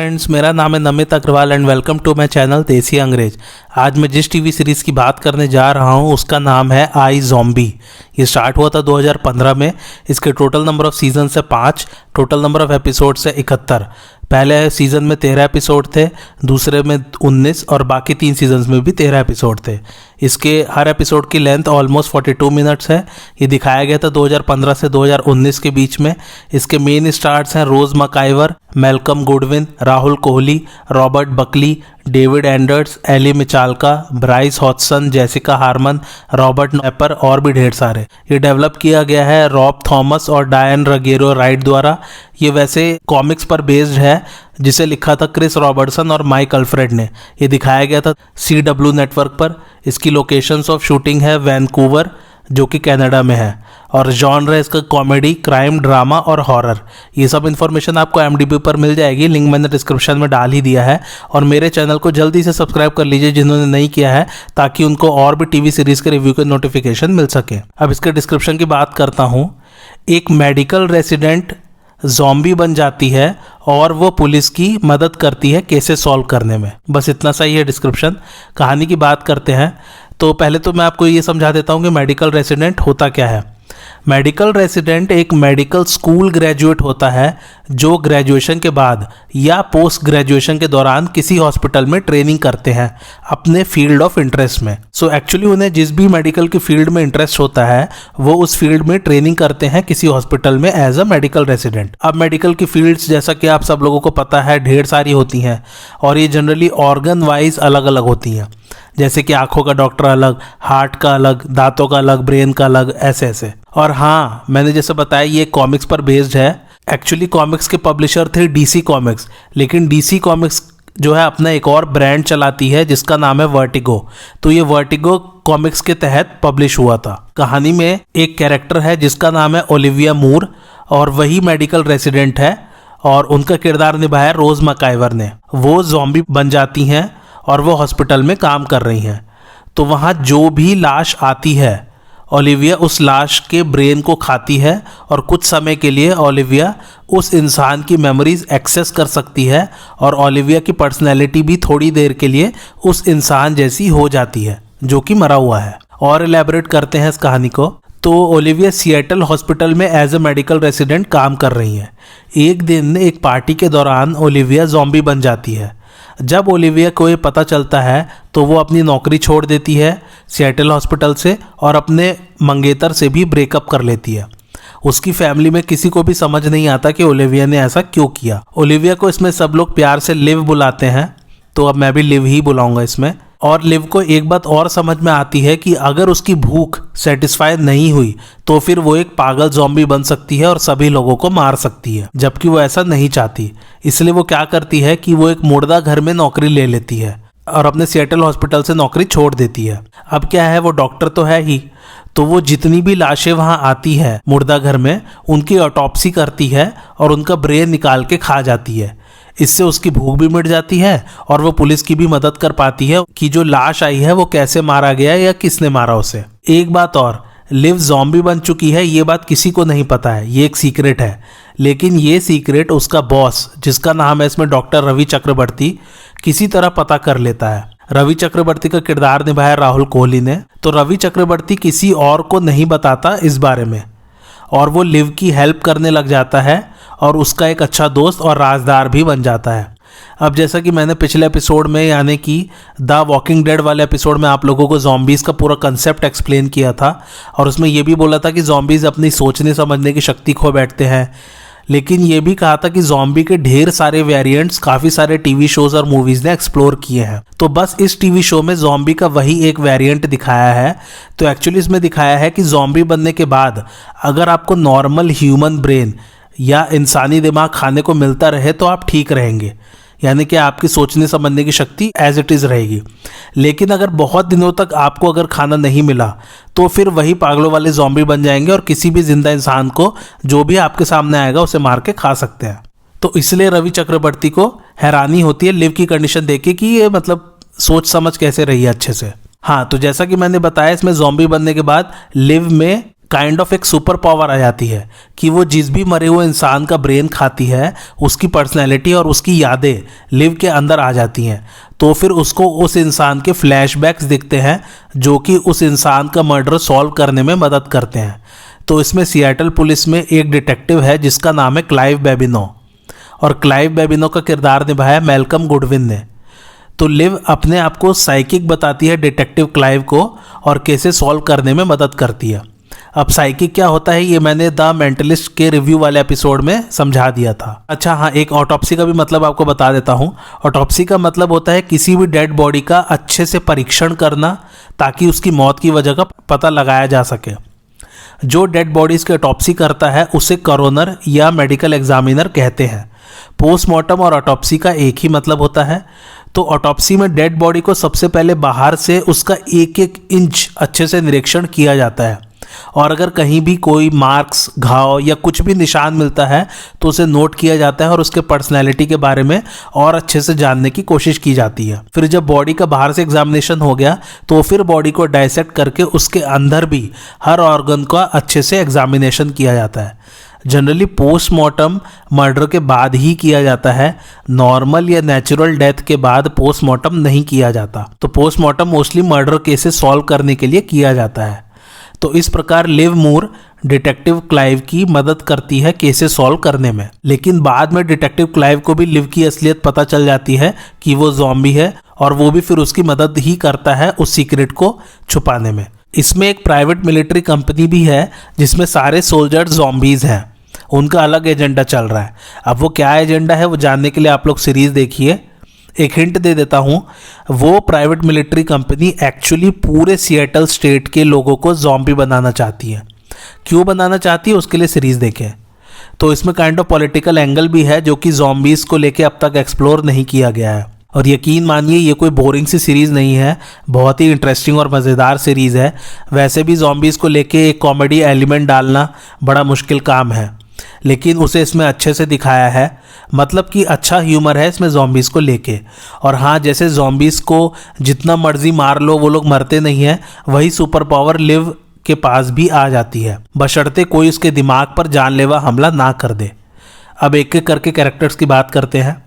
Friends, मेरा नाम है Namit Agarwal and welcome to my channel Desi Angrez. आज मैं जिस टीवी सीरीज़ की बात करने जा रहा हूं उसका नाम है आई ज़ॉम्बी। ये स्टार्ट हुआ था 2015 में। इसके टोटल नंबर ऑफ सीजन है 5, टोटल नंबर ऑफ एपिसोड है 71। पहले सीज़न में 13 एपिसोड थे, दूसरे में 19 और बाकी 3 सीजन्स में भी 13 एपिसोड थे। इसके हर एपिसोड की लेंथ ऑलमोस्ट 42 मिनट्स है। ये दिखाया गया था 2015 से 2019 के बीच में। इसके मेन स्टार्स हैं Rose McIver, Malcolm Goodwin, Rahul Kohli, Robert Buckley, David Anders, Aly Michalka, Bryce Hodgson, Jessica Harmon, Robert Knepper और भी ढेर सारे। ये डेवलप किया गया है रॉब थॉमस और डायन रगेरो राइट द्वारा। ये वैसे कॉमिक्स पर बेस्ड है जिसे लिखा था क्रिस रॉबर्टसन और माइक अल्फ्रेड ने। ये दिखाया गया था CW नेटवर्क पर। इसकी लोकेशंस ऑफ शूटिंग है वैंकूवर जो कि कनाडा में है, और जॉनर है इसका कॉमेडी, क्राइम, ड्रामा और हॉरर। ये सब इन्फॉर्मेशन आपको IMDb पर मिल जाएगी, लिंक मैंने डिस्क्रिप्शन में डाल ही दिया है। और मेरे चैनल को जल्दी से सब्सक्राइब कर लीजिए जिन्होंने नहीं किया है, ताकि उनको और भी टीवी सीरीज़ के रिव्यू के नोटिफिकेशन मिल सके। अब इसके डिस्क्रिप्शन की बात करता हूँ। एक मेडिकल रेसिडेंट ज़ॉम्बी बन जाती है और वो पुलिस की मदद करती है केसेस सॉल्व करने में। बस इतना सा ही है डिस्क्रिप्शन। कहानी की बात करते हैं तो पहले तो मैं आपको ये समझा देता हूँ कि मेडिकल रेसिडेंट होता क्या है। मेडिकल रेसिडेंट एक मेडिकल स्कूल ग्रेजुएट होता है जो ग्रेजुएशन के बाद या पोस्ट ग्रेजुएशन के दौरान किसी हॉस्पिटल में ट्रेनिंग करते हैं अपने फील्ड ऑफ इंटरेस्ट में। सो एक्चुअली उन्हें जिस भी मेडिकल की फील्ड में इंटरेस्ट होता है वो उस फील्ड में ट्रेनिंग करते हैं किसी हॉस्पिटल में एज अ मेडिकल रेसिडेंट। अब मेडिकल की फील्ड्स जैसा कि आप सब लोगों को पता है ढेर सारी होती हैं, और ये जनरली ऑर्गन वाइज अलग अलग होती हैं। जैसे कि आंखों का डॉक्टर अलग, हार्ट का अलग, दांतों का अलग, ब्रेन का अलग, ऐसे ऐसे। और हाँ, मैंने जैसे बताया ये कॉमिक्स पर बेस्ड है। एक्चुअली कॉमिक्स के पब्लिशर थे DC कॉमिक्स, लेकिन DC कॉमिक्स जो है अपना एक और ब्रांड चलाती है जिसका नाम है वर्टिगो। तो ये वर्टिगो कॉमिक्स के तहत पब्लिश हुआ था। कहानी में एक कैरेक्टर है जिसका नाम है ओलिविया मूर, और वही मेडिकल रेसिडेंट है, और उनका किरदार निभाया रोज मकाइवर ने। वो ज़ॉम्बी बन जाती हैं और वो हॉस्पिटल में काम कर रही हैं। तो वहाँ जो भी लाश आती है ओलिविया उस लाश के ब्रेन को खाती है, और कुछ समय के लिए ओलिविया उस इंसान की मेमोरीज एक्सेस कर सकती है, और ओलिविया की पर्सनैलिटी भी थोड़ी देर के लिए उस इंसान जैसी हो जाती है जो कि मरा हुआ है। और एलैबोरेट करते हैं इस कहानी को। तो ओलिविया सिएटल हॉस्पिटल में एज ए मेडिकल रेसिडेंट काम कर रही हैं। एक दिन एक पार्टी के दौरान ओलिविया ज़ॉम्बी बन जाती है। जब ओलिविया को ये पता चलता है तो वो अपनी नौकरी छोड़ देती है सिएटल हॉस्पिटल से, और अपने मंगेतर से भी ब्रेकअप कर लेती है। उसकी फैमिली में किसी को भी समझ नहीं आता कि ओलिविया ने ऐसा क्यों किया। ओलिविया को इसमें सब लोग प्यार से लिव बुलाते हैं, तो अब मैं भी लिव ही बुलाऊंगा इसमें। और लिव को एक बात और समझ में आती है कि अगर उसकी भूख सेटिस्फाई नहीं हुई तो फिर वो एक पागल ज़ॉम्बी बन सकती है और सभी लोगों को मार सकती है, जबकि वो ऐसा नहीं चाहती। इसलिए वो क्या करती है कि वो एक मुर्दा घर में नौकरी ले लेती है और अपने सिएटल हॉस्पिटल से नौकरी छोड़ देती है। अब क्या है, वो डॉक्टर तो है ही, तो वो जितनी भी लाशें वहाँ आती है मुर्दा घर में उनकी ऑटोप्सी करती है और उनका ब्रेन निकाल के खा जाती है। इससे उसकी भूख भी मिट जाती है और वो पुलिस की भी मदद कर पाती है कि जो लाश आई है वो कैसे मारा गया या किसने मारा उसे। एक बात और, लिव ज़ॉम्बी बन चुकी है ये बात किसी को नहीं पता है, ये एक सीक्रेट है। लेकिन ये सीक्रेट उसका बॉस, जिसका नाम है इसमें डॉक्टर रवि चक्रवर्ती, किसी तरह पता कर लेता है। रवि चक्रवर्ती का किरदार निभाया राहुल कोहली ने। तो रवि चक्रवर्ती किसी और को नहीं बताता इस बारे में, और वो लिव की हेल्प करने लग जाता है और उसका एक अच्छा दोस्त और राजदार भी बन जाता है। अब जैसा कि मैंने पिछले एपिसोड में यानी कि द वॉकिंग डेड वाले एपिसोड में आप लोगों को ज़ॉम्बीज़ का पूरा कंसेप्ट एक्सप्लेन किया था, और उसमें ये भी बोला था कि ज़ॉम्बीज़ अपनी सोचने समझने की शक्ति खो बैठते हैं। लेकिन ये भी कहा था कि ज़ॉम्बी के ढेर सारे वेरिएंट्स काफ़ी सारे टीवी शोज़ और मूवीज़ ने एक्सप्लोर किए हैं। तो बस इस टीवी शो में ज़ॉम्बी का वही एक वेरिएंट दिखाया है। तो एक्चुअली इसमें दिखाया है कि ज़ॉम्बी बनने के बाद अगर आपको नॉर्मल ह्यूमन ब्रेन या इंसानी दिमाग खाने को मिलता रहे तो आप ठीक रहेंगे, यानी कि आपकी सोचने समझने की शक्ति एज इट इज़ रहेगी। लेकिन अगर बहुत दिनों तक आपको अगर खाना नहीं मिला तो फिर वही पागलों वाले ज़ॉम्बी बन जाएंगे और किसी भी जिंदा इंसान को जो भी आपके सामने आएगा उसे मार के खा सकते हैं। तो इसलिए रवि चक्रवर्ती को हैरानी होती है लिव की कंडीशन देख के कि ये मतलब सोच समझ कैसे रही है अच्छे से। हाँ, तो जैसा कि मैंने बताया इसमें ज़ॉम्बी बनने के बाद लिव में काइंड ऑफ एक सुपर पावर आ जाती है कि वो जिस भी मरे हुए इंसान का ब्रेन खाती है उसकी पर्सनैलिटी और उसकी यादें लिव के अंदर आ जाती हैं। तो फिर उसको उस इंसान के फ्लैशबैक्स दिखते हैं जो कि उस इंसान का मर्डर सॉल्व करने में मदद करते हैं। तो इसमें सिएटल पुलिस में एक डिटेक्टिव है जिसका नाम है क्लाइव बेबिनो, और क्लाइव बेबिनो का किरदार निभाया मैल्कम गुडविन ने। तो लिव अपने आप को साइकिक बताती है डिटेक्टिव क्लाइव को और केसेस सॉल्व करने में मदद करती है। अब साइकिक क्या होता है ये मैंने द मेंटलिस्ट के रिव्यू वाले एपिसोड में समझा दिया था। अच्छा हाँ, एक ऑटोप्सी का भी मतलब आपको बता देता हूँ। ऑटोप्सी का मतलब होता है किसी भी डेड बॉडी का अच्छे से परीक्षण करना ताकि उसकी मौत की वजह का पता लगाया जा सके। जो डेड बॉडीज़ की ऑटोप्सी करता है उसे करोनर या मेडिकल एग्जामिनर कहते हैं। पोस्टमार्टम और ऑटोप्सी का एक ही मतलब होता है। तो ऑटोप्सी में डेड बॉडी को सबसे पहले बाहर से उसका एक एक इंच अच्छे से निरीक्षण किया जाता है, और अगर कहीं भी कोई मार्क्स, घाव या कुछ भी निशान मिलता है तो उसे नोट किया जाता है और उसके पर्सनैलिटी के बारे में और अच्छे से जानने की कोशिश की जाती है। फिर जब बॉडी का बाहर से एग्जामिनेशन हो गया तो फिर बॉडी को डाइसेक्ट करके उसके अंदर भी हर ऑर्गन का अच्छे से एग्जामिनेशन किया जाता है। जनरली पोस्टमार्टम मर्डर के बाद ही किया जाता है, नॉर्मल या नेचुरल डेथ के बाद पोस्टमार्टम नहीं किया जाता। तो postmortem mostly murder cases solve करने के लिए किया जाता है। तो इस प्रकार लिव मूर डिटेक्टिव क्लाइव की मदद करती है केसेस सॉल्व करने में। लेकिन बाद में डिटेक्टिव क्लाइव को भी लिव की असलियत पता चल जाती है कि वो ज़ॉम्बी है, और वो भी फिर उसकी मदद ही करता है उस सीक्रेट को छुपाने में। इसमें एक प्राइवेट मिलिट्री कंपनी भी है जिसमें सारे सोल्जर्स ज़ॉम्बीज़ हैं। उनका अलग एजेंडा चल रहा है। अब वो क्या एजेंडा है वो जानने के लिए आप लोग सीरीज़ देखिए। एक हिंट दे देता हूँ, वो प्राइवेट मिलिट्री कंपनी एक्चुअली पूरे सिएटल स्टेट के लोगों को ज़ॉम्बी बनाना चाहती है। क्यों बनाना चाहती है उसके लिए सीरीज़ देखें। तो इसमें काइंड ऑफ पॉलिटिकल एंगल भी है जो कि ज़ॉम्बीज़ को लेके अब तक एक्सप्लोर नहीं किया गया है। और यकीन मानिए ये कोई बोरिंग सी सीरीज़ नहीं है, बहुत ही इंटरेस्टिंग और मज़ेदार सीरीज़ है। वैसे भी ज़ॉम्बीज़ को लेके एक कॉमेडी एलिमेंट डालना बड़ा मुश्किल काम है, लेकिन उसे इसमें अच्छे से दिखाया है। मतलब कि अच्छा ह्यूमर है इसमें ज़ॉम्बीज़ को लेके। और हाँ, जैसे ज़ॉम्बीज़ को जितना मर्जी मार लो वो लोग मरते नहीं हैं, वही सुपर पावर लिव के पास भी आ जाती है, बशर्ते कोई उसके दिमाग पर जानलेवा हमला ना कर दे। अब एक एक करके कैरेक्टर्स की बात करते हैं।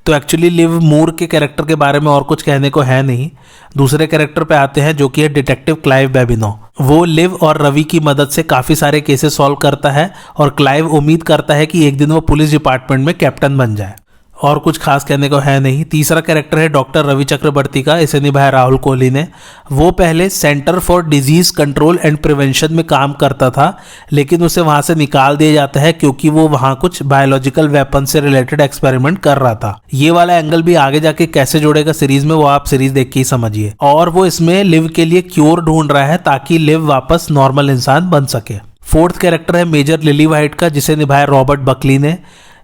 तो एक्चुअली लिव मूर के कैरेक्टर के बारे में और कुछ कहने को है नहीं। दूसरे कैरेक्टर पे आते हैं जो कि है डिटेक्टिव क्लाइव बेबिनो। वो लिव और रवि की मदद से काफ़ी सारे केसेस सॉल्व करता है, और क्लाइव उम्मीद करता है कि एक दिन वो पुलिस डिपार्टमेंट में कैप्टन बन जाए। और कुछ खास कहने को है नहीं। तीसरा कैरेक्टर है डॉक्टर रवि चक्रवर्ती का, इसे निभाया राहुल कोहली ने। वो पहले centre for disease control and prevention में काम करता था, लेकिन उसे वहां से निकाल दिया जाता है क्योंकि वो वहां कुछ बायोलॉजिकल वेपन से रिलेटेड एक्सपेरिमेंट कर रहा था। ये वाला एंगल भी आगे जाके कैसे जोड़ेगा सीरीज में वो आप सीरीज देख के ही समझिए। और वो इसमें लिव के लिए क्योर ढूंढ रहा है ताकि लिव वापस नॉर्मल इंसान बन सके। फोर्थ कैरेक्टर है मेजर लिली वाइट का, जिसे निभाया रॉबर्ट बकली ने।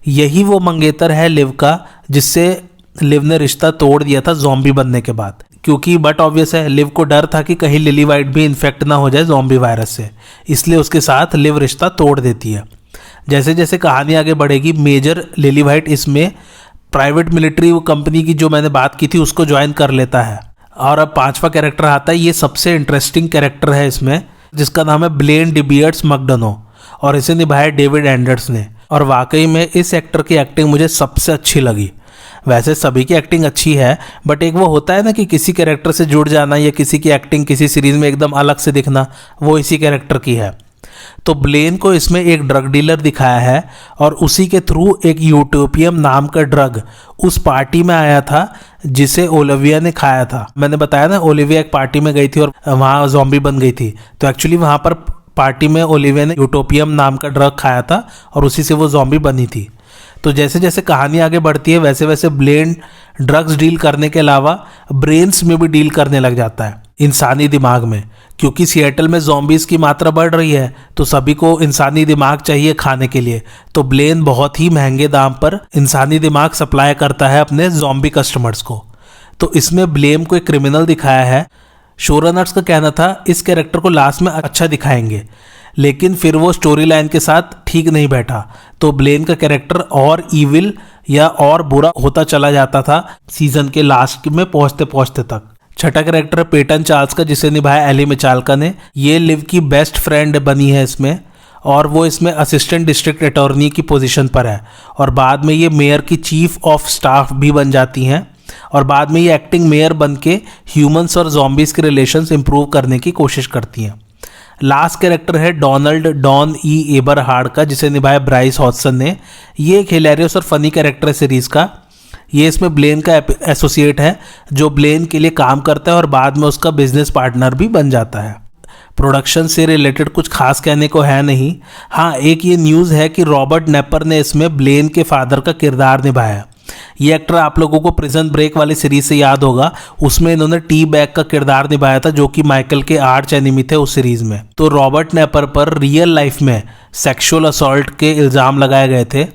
यही वो मंगेतर है लिव का जिससे लिव ने रिश्ता तोड़ दिया था ज़ॉम्बी बनने के बाद, क्योंकि बट ऑब्वियस है लिव को डर था कि कहीं लिली वाइट भी इन्फेक्ट ना हो जाए ज़ॉम्बी वायरस से, इसलिए उसके साथ लिव रिश्ता तोड़ देती है। जैसे जैसे कहानी आगे बढ़ेगी मेजर लिली वाइट इसमें प्राइवेट मिलिट्री कंपनी की जो मैंने बात की थी उसको ज्वाइन कर लेता है। और अब पांचवा कैरेक्टर आता है, ये सबसे इंटरेस्टिंग कैरेक्टर है इसमें, जिसका नाम है ब्लेन डिबियर्स मकडनो, और इसे निभाया डेविड एंडर्स ने। और वाकई में इस एक्टर की एक्टिंग मुझे सबसे अच्छी लगी। वैसे सभी की एक्टिंग अच्छी है, बट एक वो होता है ना कि किसी कैरेक्टर से जुड़ जाना या किसी की एक्टिंग किसी सीरीज में एकदम अलग से दिखना, वो इसी कैरेक्टर की है। तो ब्लेन को इसमें एक ड्रग डीलर दिखाया है, और उसी के थ्रू एक यूटोपियम नाम का ड्रग उस पार्टी में आया था जिसे ओलिविया ने खाया था। मैंने बताया ना ओलिविया एक पार्टी में गई थी और वहाँ ज़ॉम्बी बन गई थी, तो एक्चुअली वहाँ पर पार्टी में ओलिविया ने यूटोपियम नाम का ड्रग खाया था और उसी से वो ज़ॉम्बी बनी थी। तो जैसे जैसे कहानी आगे बढ़ती है वैसे वैसे ब्लेन ड्रग्स डील करने के अलावा ब्रेन्स में भी डील करने लग जाता है, इंसानी दिमाग में। क्योंकि सिएटल में ज़ॉम्बीज़ की मात्रा बढ़ रही है तो सभी को इंसानी दिमाग चाहिए खाने के लिए, तो ब्लेन बहुत ही महंगे दाम पर इंसानी दिमाग सप्लाई करता है अपने ज़ॉम्बी कस्टमर्स को। तो इसमें ब्लेन को एक क्रिमिनल दिखाया है। शोरनर्स का कहना था इस कैरेक्टर को लास्ट में अच्छा दिखाएंगे, लेकिन फिर वो स्टोरी लाइन के साथ ठीक नहीं बैठा, तो ब्लेन का कैरेक्टर और ईविल या और बुरा होता चला जाता था सीजन के लास्ट में पहुंचते पहुंचते तक। छठा कैरेक्टर है पेटन चार्ल्स का, जिसे निभाया एली मिचाल्का ने। ये लिव की बेस्ट फ्रेंड बनी है इसमें, और वो इसमें असिस्टेंट डिस्ट्रिक्ट अटॉर्नी की पोजीशन पर है, और बाद में ये मेयर की चीफ ऑफ स्टाफ भी बन जाती हैं, और बाद में ये एक्टिंग मेयर बन के ह्यूमंस और जॉम्बीज के रिलेशंस इंप्रूव करने की कोशिश करती हैं। लास्ट कैरेक्टर है डोनाल्ड डॉन ई एबरहार्ड का, जिसे निभाया ब्राइस हॉडसन ने। ये एक हिलेरियस और फनी कैरेक्टर है सीरीज़ का। ये इसमें ब्लेन का एसोसिएट है, जो ब्लेन के लिए काम करता है और बाद में उसका बिजनेस पार्टनर भी बन जाता है। प्रोडक्शन से रिलेटेड कुछ खास कहने को है नहीं। हाँ, एक ये न्यूज़ है कि रॉबर्ट नेपर ने इसमें ब्लेन के फादर का किरदार निभाया। ये एक्टर आप लोगों को प्रिजन ब्रेक वाली सीरीज से याद होगा, उसमें इन्होंने टी बैग का किरदार निभाया था, जो कि माइकल के आर्च एनिमी थे उस सीरीज में। तो रॉबर्ट नेपर पर रियल लाइफ में सेक्सुअल असॉल्ट के इल्ज़ाम लगाए गए थे।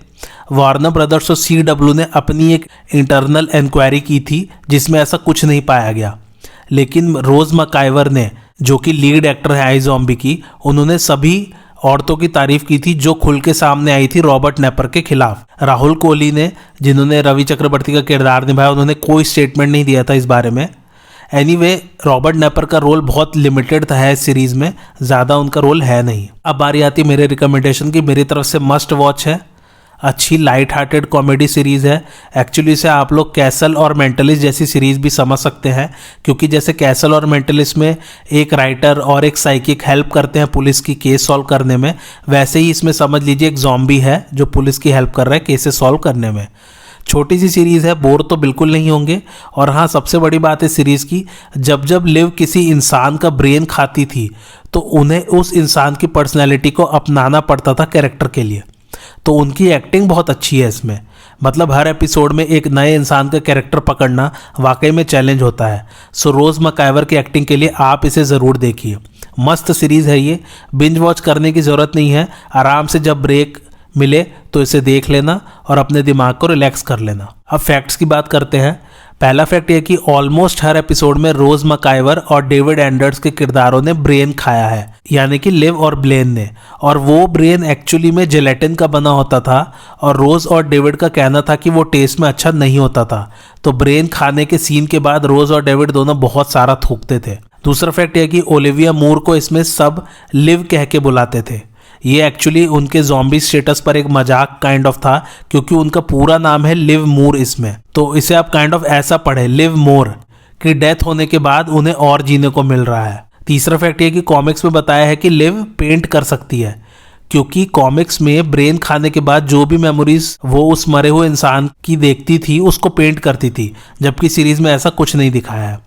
वार्नर ब्रदर्स और CW ने अपनी एक इंटरनल इंक्वायरी की थी, जिसमें ऐसा कुछ नहीं पाया गया। लेकिन रोज मकाइवर ने, जो कि लीड एक्टर है आई ज़ॉम्बी की, उन्होंने सभी औरतों की तारीफ की थी जो खुल के सामने आई थी रॉबर्ट नेपर के खिलाफ। राहुल कोहली ने, जिन्होंने रवि चक्रवर्ती का किरदार निभाया, उन्होंने कोई स्टेटमेंट नहीं दिया था इस बारे में। एनीवे, रॉबर्ट नेपर का रोल बहुत लिमिटेड था इस सीरीज में, ज़्यादा उनका रोल है नहीं। अब बारी आती है मेरे रिकमेंडेशन की। मेरी तरफ से मस्ट वॉच है, अच्छी लाइट हार्टेड कॉमेडी सीरीज़ है। एक्चुअली इसे आप लोग कैसल और मेंटलिस्ट जैसी सीरीज़ भी समझ सकते हैं, क्योंकि जैसे कैसल और मेंटलिस्ट में एक राइटर और एक साइकिक हेल्प करते हैं पुलिस की केस सॉल्व करने में, वैसे ही इसमें समझ लीजिए एक ज़ॉम्बी है जो पुलिस की हेल्प कर रहा है केसेस सॉल्व करने में। छोटी सी सीरीज़ है, बोर तो बिल्कुल नहीं होंगे। और हाँ, सबसे बड़ी बात है सीरीज़ की, जब जब लिव किसी इंसान का ब्रेन खाती थी तो उन्हें उस इंसान की पर्सनैलिटी को अपनाना पड़ता था कैरेक्टर के लिए। तो उनकी एक्टिंग बहुत अच्छी है इसमें, मतलब हर एपिसोड में एक नए इंसान का कैरेक्टर पकड़ना वाकई में चैलेंज होता है। सो रोज मकाइवर की एक्टिंग के लिए आप इसे ज़रूर देखिए। मस्त सीरीज़ है ये, बिंज वॉच करने की ज़रूरत नहीं है, आराम से जब ब्रेक मिले तो इसे देख लेना और अपने दिमाग को रिलैक्स कर लेना। अब फैक्ट्स की बात करते हैं। पहला फैक्ट यह कि ऑलमोस्ट हर एपिसोड में रोज मकाइवर और डेविड एंडर्स के किरदारों ने ब्रेन खाया है, यानी कि लिव और ब्लेन ने, और वो ब्रेन एक्चुअली में जेलेटिन का बना होता था, और रोज और डेविड का कहना था कि वो टेस्ट में अच्छा नहीं होता था। तो ब्रेन खाने के सीन के बाद रोज और डेविड दोनों बहुत सारा थूकते थे। दूसरा फैक्ट यह कि ओलिविया मूर को इसमें सब लिव कह के बुलाते थे। ये एक्चुअली उनके ज़ॉम्बी स्टेटस पर एक मजाक काइंड ऑफ था, क्योंकि उनका पूरा नाम है लिव मूर इसमें। तो इसे आप काइंड ऑफ ऐसा पढ़े, लिव मोर, की डेथ होने के बाद उन्हें और जीने को मिल रहा है। तीसरा फैक्ट ये कि कॉमिक्स में बताया है कि लिव पेंट कर सकती है, क्योंकि कॉमिक्स में ब्रेन खाने के बाद जो भी मेमोरीज वो उस मरे हुए इंसान की देखती थी उसको पेंट करती थी, जबकि सीरीज में ऐसा कुछ नहीं दिखाया है।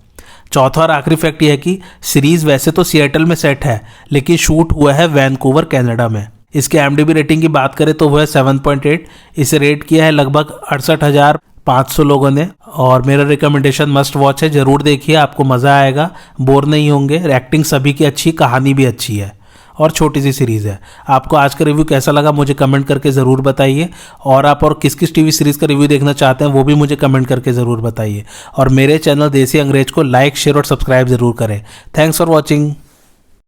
चौथा और आखिरी फैक्ट यह है कि सीरीज वैसे तो सिएटल में सेट है, लेकिन शूट हुआ है वैनकूवर कनाडा में। इसके IMDb रेटिंग की बात करें तो वह 7.8, इसे रेट किया है लगभग 68,500 लोगों ने। और मेरा रिकमेंडेशन मस्ट वॉच है, जरूर देखिए, आपको मज़ा आएगा, बोर नहीं होंगे। एक्टिंग सभी की अच्छी, कहानी भी अच्छी है और छोटी सी सीरीज़ है। आपको आज का रिव्यू कैसा लगा मुझे कमेंट करके ज़रूर बताइए, और आप और किस किस टीवी सीरीज़ का रिव्यू देखना चाहते हैं वो भी मुझे कमेंट करके ज़रूर बताइए। और मेरे चैनल देसी अंग्रेज को लाइक, शेयर और सब्सक्राइब ज़रूर करें। Thanks for watching.